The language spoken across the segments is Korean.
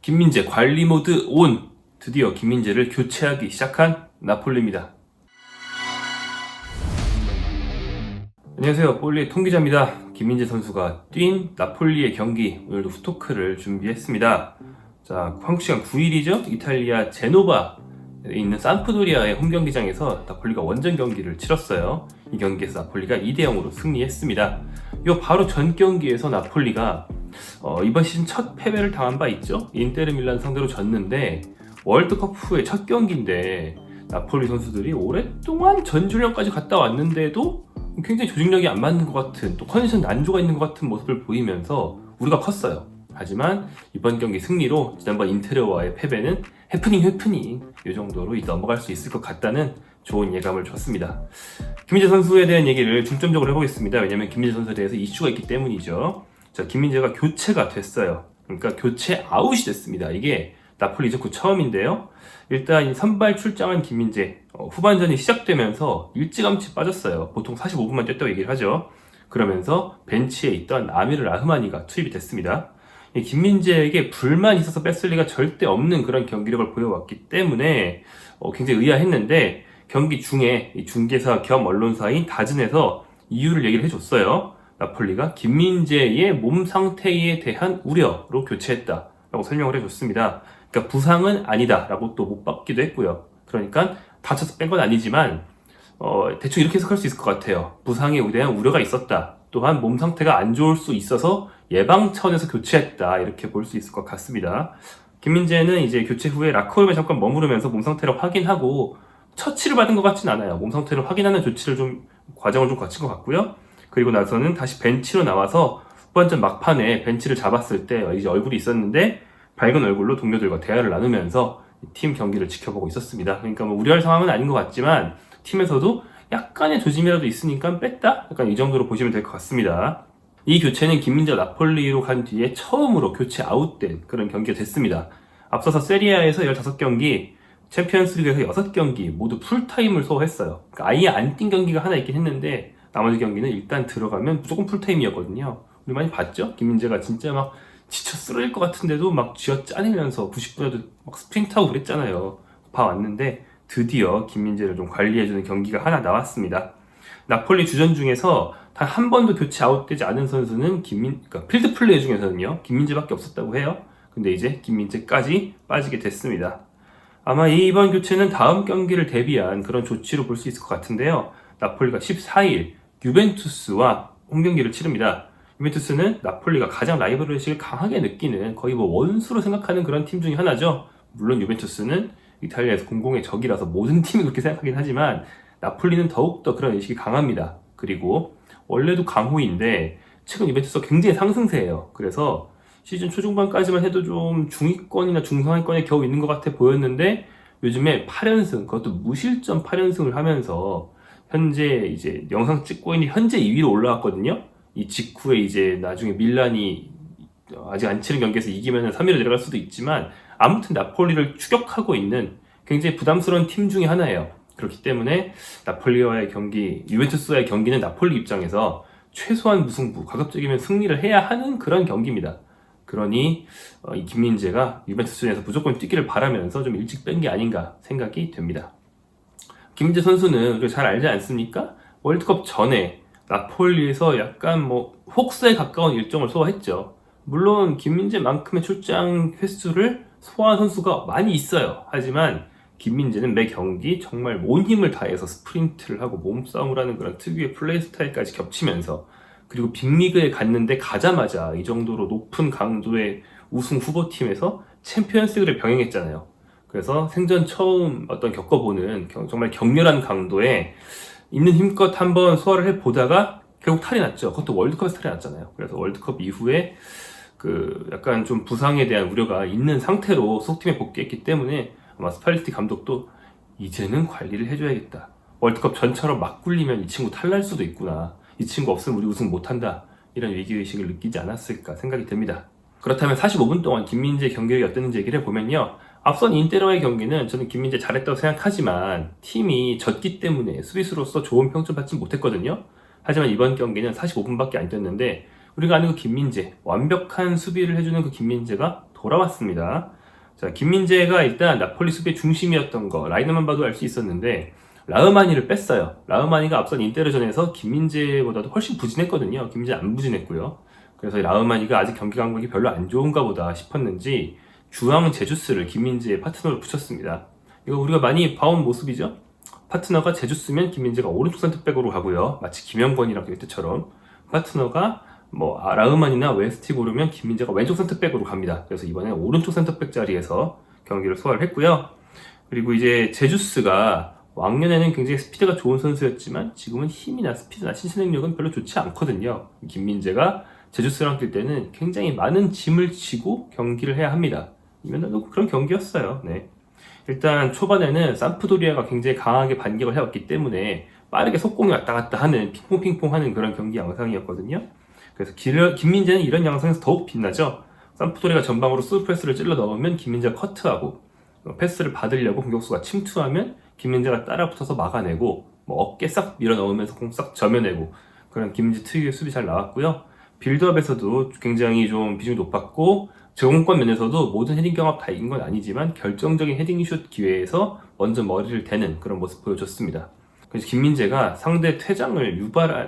김민재 관리 모드 온! 드디어 김민재를 교체하기 시작한 나폴리입니다. 안녕하세요. 볼리의 통기자입니다. 김민재 선수가 뛴 나폴리의 경기, 오늘도 후토크를 준비했습니다. 자, 한국 시간 9일이죠? 이탈리아 제노바에 있는 산프도리아의 홈경기장에서 나폴리가 원정 경기를 치렀어요. 이 경기에서 나폴리가 2대0으로 승리했습니다. 이 바로 전 경기에서 나폴리가 이번 시즌 첫 패배를 당한 바 있죠? 인테르 밀란 상대로 졌는데 월드컵 후에 첫 경기인데 나폴리 선수들이 오랫동안 전주련까지 갔다 왔는데도 굉장히 조직력이 안 맞는 것 같은, 또 컨디션 난조가 있는 것 같은 모습을 보이면서 우리가 컸어요. 하지만 이번 경기 승리로 지난번 인테르와의 패배는 해프닝 이 정도로 넘어갈 수 있을 것 같다는 좋은 예감을 줬습니다. 김민재 선수에 대한 얘기를 중점적으로 해보겠습니다. 왜냐면 김민재 선수에 대해서 이슈가 있기 때문이죠. 자, 김민재가 교체가 됐어요. 그러니까 교체 아웃이 됐습니다. 이게 나폴리 이적 후 처음인데요. 일단 선발 출장한 김민재, 후반전이 시작되면서 일찌감치 빠졌어요. 보통 45분만 뛰었다고 얘기를 하죠. 그러면서 벤치에 있던 아미르 라흐마니가 투입이 됐습니다. 김민재에게 불만이 있어서 뺐을 리가 절대 없는 그런 경기력을 보여왔기 때문에 굉장히 의아했는데, 경기 중에 중개사 겸 언론사인 다즌에서 이유를 얘기를 해줬어요. 나폴리가 김민재의 몸 상태에 대한 우려로 교체했다라고 설명을 해줬습니다. 그러니까 부상은 아니다라고 또 못 받기도 했고요. 그러니까 다쳐서 뺀 건 아니지만 대충 이렇게 해석할 수 있을 것 같아요. 부상에 대한 우려가 있었다. 또한 몸 상태가 안 좋을 수 있어서 예방 차원에서 교체했다. 이렇게 볼 수 있을 것 같습니다. 김민재는 이제 교체 후에 라커룸에 잠깐 머무르면서 몸 상태를 확인하고 처치를 받은 것 같진 않아요. 몸 상태를 확인하는 과정을 좀 거친 것 같고요. 그리고 나서는 다시 벤치로 나와서 후반전 막판에 벤치를 잡았을 때 이제 얼굴이 있었는데 밝은 얼굴로 동료들과 대화를 나누면서 팀 경기를 지켜보고 있었습니다. 그러니까 뭐 우려할 상황은 아닌 것 같지만 팀에서도 약간의 조짐이라도 있으니까 뺐다? 약간 이 정도로 보시면 될 것 같습니다. 이 교체는 김민재가 나폴리로 간 뒤에 처음으로 교체 아웃된 그런 경기가 됐습니다. 앞서서 세리아에서 15경기, 챔피언스리그에서 6경기 모두 풀타임을 소화했어요. 그러니까 아예 안 뛴 경기가 하나 있긴 했는데 나머지 경기는 일단 들어가면 무조건 풀타임이었거든요. 우리 많이 봤죠? 김민재가 진짜 막 지쳐 쓰러질 것 같은데도 막 쥐어짜내면서 90분에도 막 스프린트하고 그랬잖아요. 봐왔는데 드디어 김민재를 좀 관리해주는 경기가 하나 나왔습니다. 나폴리 주전 중에서 단 한 번도 교체 아웃되지 않은 선수는 그러니까 필드 플레이 중에서는요, 김민재밖에 없었다고 해요. 근데 이제 김민재까지 빠지게 됐습니다. 아마 이번 교체는 다음 경기를 대비한 그런 조치로 볼 수 있을 것 같은데요. 나폴리가 14일 유벤투스와 홈경기를 치릅니다. 유벤투스는 나폴리가 가장 라이벌 의식을 강하게 느끼는, 거의 뭐 원수로 생각하는 그런 팀 중에 하나죠. 물론 유벤투스는 이탈리아에서 공공의 적이라서 모든 팀이 그렇게 생각하긴 하지만 나폴리는 더욱더 그런 의식이 강합니다. 그리고 원래도 강호인데 최근 유벤투스가 굉장히 상승세예요. 그래서 시즌 초중반까지만 해도 좀 중위권이나 중상위권에 겨우 있는 것 같아 보였는데 요즘에 8연승, 그것도 무실점 8연승을 하면서 현재 이제 영상 찍고 있는 현재 2위로 올라왔거든요. 이 직후에 이제 나중에 밀란이 아직 안 치른 경기에서 이기면 3위로 내려갈 수도 있지만 아무튼 나폴리를 추격하고 있는 굉장히 부담스러운 팀 중에 하나예요. 그렇기 때문에 나폴리와의 경기, 유벤투스와의 경기는 나폴리 입장에서 최소한 무승부, 가급적이면 승리를 해야 하는 그런 경기입니다. 그러니 이 김민재가 유벤투스에서 무조건 뛰기를 바라면서 좀 일찍 뺀 게 아닌가 생각이 됩니다. 김민재 선수는 우리가 잘 알지 않습니까? 월드컵 전에 나폴리에서 약간 혹스에 가까운 일정을 소화했죠. 물론 김민재만큼의 출장 횟수를 소화한 선수가 많이 있어요. 하지만 김민재는 매 경기 정말 온 힘을 다해서 스프린트를 하고 몸싸움을 하는 그런 특유의 플레이 스타일까지 겹치면서, 그리고 빅리그에 갔는데 가자마자 이 정도로 높은 강도의 우승 후보팀에서 챔피언스리그를 병행했잖아요. 그래서 생전 처음 겪어보는 정말 격렬한 강도에 있는 힘껏 한번 소화를 해보다가 결국 탈이 났죠. 그것도 월드컵에서 탈이 났잖아요. 그래서 월드컵 이후에 약간 좀 부상에 대한 우려가 있는 상태로 소속팀에 복귀했기 때문에 아마 스팔리티 감독도 이제는 관리를 해줘야겠다. 월드컵 전처럼 막 굴리면 이 친구 탈날 수도 있구나. 이 친구 없으면 우리 우승 못한다. 이런 위기의식을 느끼지 않았을까 생각이 됩니다. 그렇다면 45분 동안 김민재 경기력이 어땠는지 얘기를 해보면요. 앞선 인테르와의 경기는 저는 김민재 잘했다고 생각하지만 팀이 졌기 때문에 수비수로서 좋은 평점 받지 못했거든요. 하지만 이번 경기는 45분밖에 안 뛰었는데 우리가 아는 그 김민재, 완벽한 수비를 해주는 그 김민재가 돌아왔습니다. 자, 김민재가 일단 나폴리 수비의 중심이었던 거 라인업만 봐도 알 수 있었는데 라흐마니를 뺐어요. 라흐마니가 앞선 인테르전에서 김민재보다도 훨씬 부진했거든요. 김민재 안 부진했고요. 그래서 라흐마니가 아직 경기 감각이 별로 안 좋은가 보다 싶었는지 주황 제주스를 김민재의 파트너로 붙였습니다. 이거 우리가 많이 봐온 모습이죠. 파트너가 제주스면 김민재가 오른쪽 센터백으로 가고요. 마치 김영권이랑 될 때처럼 파트너가 라흐만이나 웨스티 고르면 김민재가 왼쪽 센터백으로 갑니다. 그래서 이번에 오른쪽 센터백 자리에서 경기를 소화를 했고요. 그리고 이제 제주스가 왕년에는 굉장히 스피드가 좋은 선수였지만 지금은 힘이나 스피드나 신체 능력은 별로 좋지 않거든요. 김민재가 제주스랑 뛸 때는 굉장히 많은 짐을 지고 경기를 해야 합니다. 이면은 그런 경기였어요. 네. 일단 초반에는 삼프도리아가 굉장히 강하게 반격을 해왔기 때문에 빠르게 속공이 왔다 갔다 하는 핑퐁핑퐁 하는 그런 경기 양상이었거든요. 그래서 김민재는 이런 양상에서 더욱 빛나죠. 삼프도리아가 전방으로 스루패스를 찔러 넣으면 김민재가 커트하고 패스를 받으려고 공격수가 침투하면 김민재가 따라붙어서 막아내고 어깨 싹 밀어 넣으면서 공 싹 점여내고 그런 김민재 특유의 수비 잘 나왔고요. 빌드업에서도 굉장히 좀 비중이 높았고 제공권 면에서도 모든 헤딩 경합 다 이긴 건 아니지만 결정적인 헤딩슛 기회에서 먼저 머리를 대는 그런 모습 보여줬습니다. 그래서 김민재가 상대 퇴장을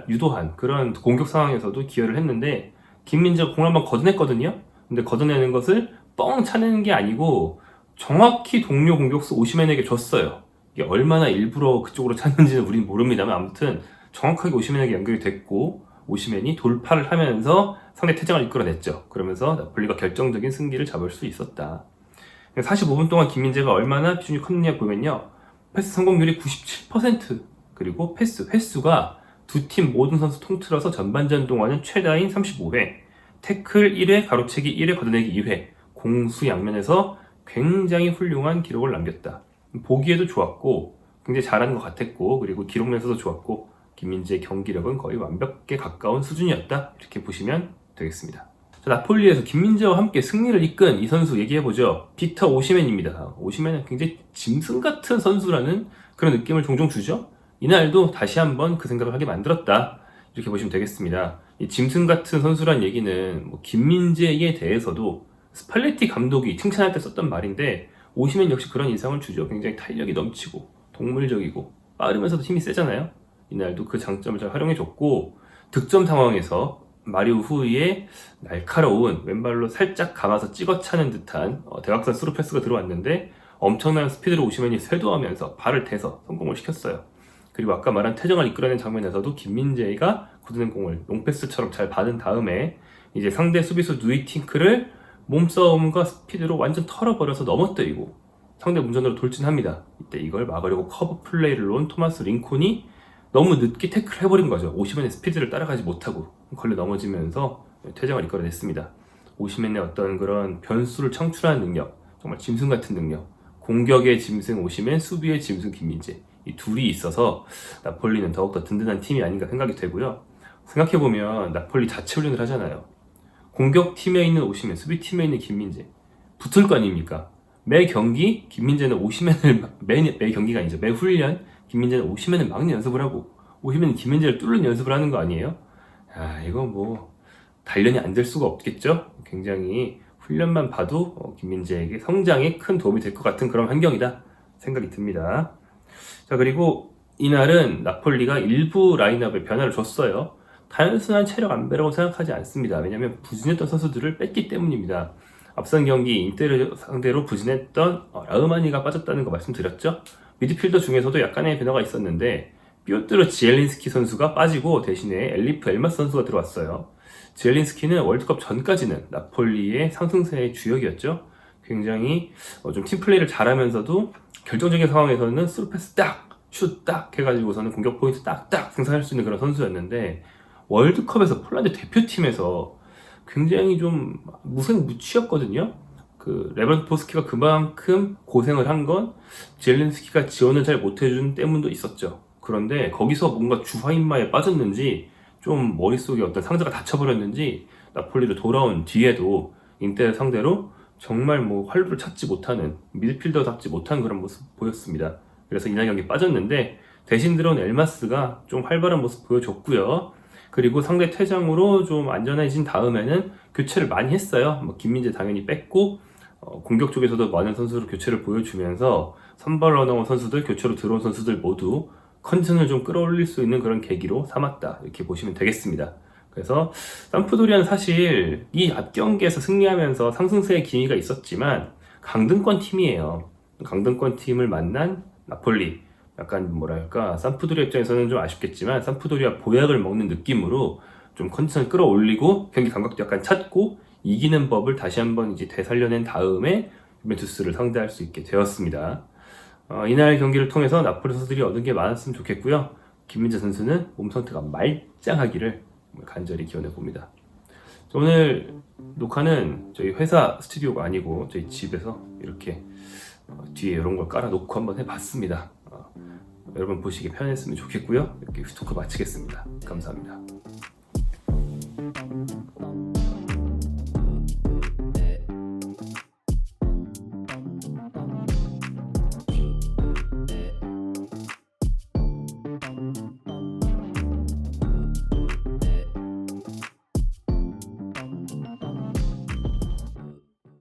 유도한 그런 공격 상황에서도 기여를 했는데 김민재가 공을 한번 걷어냈거든요. 근데 걷어내는 것을 뻥 차내는 게 아니고 정확히 동료 공격수 오시멘에게 줬어요. 이게 얼마나 일부러 그쪽으로 찼는지는 우리는 모릅니다만 아무튼 정확하게 오시멘에게 연결이 됐고 오시멘이 돌파를 하면서 상대 퇴장을 이끌어냈죠. 그러면서 나폴리가 결정적인 승기를 잡을 수 있었다. 45분 동안 김민재가 얼마나 비중이 컸느냐 보면요. 패스 성공률이 97%, 그리고 패스 횟수가 두 팀 모든 선수 통틀어서 전반전 동안은 최다인 35회, 태클 1회, 가로채기 1회, 걷어내기 2회, 공수 양면에서 굉장히 훌륭한 기록을 남겼다. 보기에도 좋았고 굉장히 잘하는 것 같았고 그리고 기록 면에서도 좋았고 김민재의 경기력은 거의 완벽에 가까운 수준이었다. 이렇게 보시면 되겠습니다. 자, 나폴리에서 김민재와 함께 승리를 이끈 이 선수 얘기해보죠. 빅터 오시멘입니다. 오시멘은 굉장히 짐승 같은 선수라는 그런 느낌을 종종 주죠. 이날도 다시 한번 그 생각을 하게 만들었다. 이렇게 보시면 되겠습니다. 이 짐승 같은 선수란 얘기는 김민재에 대해서도 스팔레티 감독이 칭찬할 때 썼던 말인데 오시멘 역시 그런 인상을 주죠. 굉장히 탄력이 넘치고 동물적이고 빠르면서도 힘이 세잖아요. 이날도 그 장점을 잘 활용해줬고 득점 상황에서 마리우 후이의 날카로운 왼발로 살짝 감아서 찍어차는 듯한 대각선 스루 패스가 들어왔는데 엄청난 스피드로 오시멘이 쇄도하면서 발을 대서 성공을 시켰어요. 그리고 아까 말한 퇴장을 이끌어낸 장면에서도 김민재가 걷어낸 공을 롱패스처럼 잘 받은 다음에 이제 상대 수비수 누이팅크를 몸싸움과 스피드로 완전 털어버려서 넘어뜨리고 상대 문전으로 돌진합니다. 이때 이걸 막으려고 커브 플레이를 놓은 토마스 링콘이 너무 늦게 태클을 해버린 거죠. 오시멘의 스피드를 따라가지 못하고 걸려 넘어지면서 퇴장을 이끌어냈습니다. 오시멘의 어떤 그런 변수를 창출하는 능력, 정말 짐승 같은 능력, 공격의 짐승 오시멘, 수비의 짐승 김민재, 이 둘이 있어서 나폴리는 더욱더 든든한 팀이 아닌가 생각이 되고요. 생각해보면 나폴리 자체 훈련을 하잖아요. 공격팀에 있는 오시멘, 수비팀에 있는 김민재 붙을 거 아닙니까? 매 경기 김민재는 오시멘을 매 경기가 아니죠. 매 훈련 김민재는 오시멘을 막는 연습을 하고 오시멘은 김민재를 뚫는 연습을 하는 거 아니에요? 이거 단련이 안 될 수가 없겠죠? 굉장히 훈련만 봐도 김민재에게 성장에 큰 도움이 될 것 같은 그런 환경이다 생각이 듭니다. 자, 그리고 이날은 나폴리가 일부 라인업에 변화를 줬어요. 단순한 체력 안배라고 생각하지 않습니다. 왜냐하면 부진했던 선수들을 뺐기 때문입니다. 앞선 경기 인테르 상대로 부진했던 라흐마니가 빠졌다는 거 말씀드렸죠. 미드필더 중에서도 약간의 변화가 있었는데 삐오트르 지엘린스키 선수가 빠지고 대신에 엘리프 엘마스 선수가 들어왔어요. 지엘린스키는 월드컵 전까지는 나폴리의 상승세의 주역이었죠. 굉장히 좀 팀플레이를 잘하면서도 결정적인 상황에서는 스루패스 딱, 슛 딱 해가지고서는 공격 포인트 딱딱 생산할 수 있는 그런 선수였는데 월드컵에서 폴란드 대표팀에서 굉장히 좀 무색무취였거든요. 레반도프스키가 그만큼 고생을 한 건 젤렌스키가 지원을 잘 못해준 때문도 있었죠. 그런데 거기서 뭔가 주화인마에 빠졌는지 좀 머릿속에 어떤 상자가 닫혀버렸는지 나폴리로 돌아온 뒤에도 인테를 상대로 정말 활로를 찾지 못하는 미드필더답지 못한 그런 모습 보였습니다. 그래서 이날 경기 빠졌는데 대신 들어온 엘마스가 좀 활발한 모습 보여줬고요. 그리고 상대 퇴장으로 좀 안전해진 다음에는 교체를 많이 했어요. 뭐 김민재 당연히 뺐고 공격 쪽에서도 많은 선수를 교체를 보여주면서 선발 러너 선수들, 교체로 들어온 선수들 모두 컨디션을 좀 끌어올릴 수 있는 그런 계기로 삼았다, 이렇게 보시면 되겠습니다. 그래서 삼프도리아는 사실 이 앞 경기에서 승리하면서 상승세의 기미가 있었지만 강등권 팀이에요. 강등권 팀을 만난 나폴리, 약간 뭐랄까 삼프도리아 입장에서는 좀 아쉽겠지만 삼프도리아 보약을 먹는 느낌으로 좀 컨디션을 끌어올리고 경기 감각도 약간 찾고 이기는 법을 다시 한번 이제 되살려낸 다음에 유벤투스를 상대할 수 있게 되었습니다. 이날 경기를 통해서 나폴리 선수들이 얻은 게 많았으면 좋겠고요. 김민재 선수는 몸 상태가 말짱하기를 간절히 기원해 봅니다. 오늘 녹화는 저희 회사 스튜디오가 아니고 저희 집에서 이렇게 뒤에 이런 걸 깔아놓고 한번 해봤습니다. 여러분 보시기 편했으면 좋겠고요. 이렇게 스토커 마치겠습니다. 감사합니다.